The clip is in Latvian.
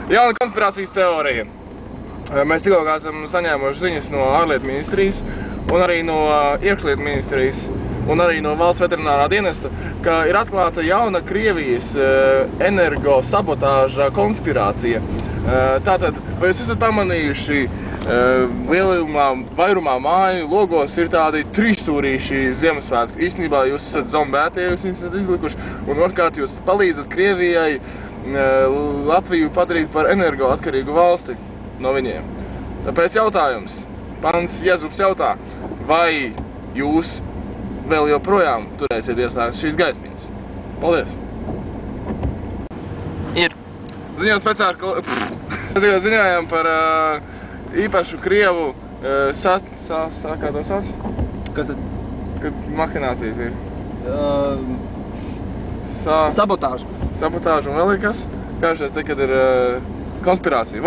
Jauna konspirācijas teorija. Mēs tikko esam saņēmuši ziņas no ārlietu ministrijas un arī no iekšlietu ministrijas un arī no valsts veterinārā dienesta, ka ir atklāta jauna Krievijas energosabotāža konspirācija. Tātad, vai jūs esat pamanījuši, vairumā māju logos ir tādi trīsstūrīši Ziemassvētku. Īstenībā jūs esat zombētie, jūs esat izlikuši, un otrkārt jūs palīdzat Krievijai Latviju padarīt par energoatkarīgu valsti no viņiem. Tāpēc jautājums. Pants Jezups jautā, vai jūs vēl joprojām turēsiet ieslēgtas šīs gaismiņas? Paldies! Ir. Ziņojām par īpašu Krievu kā to sauc? Kas ir? Kad mahinācijas ir. Sabotāžu. Sabotāžu un vēl ir kas? Kā šeit te, kad ir konspirācija?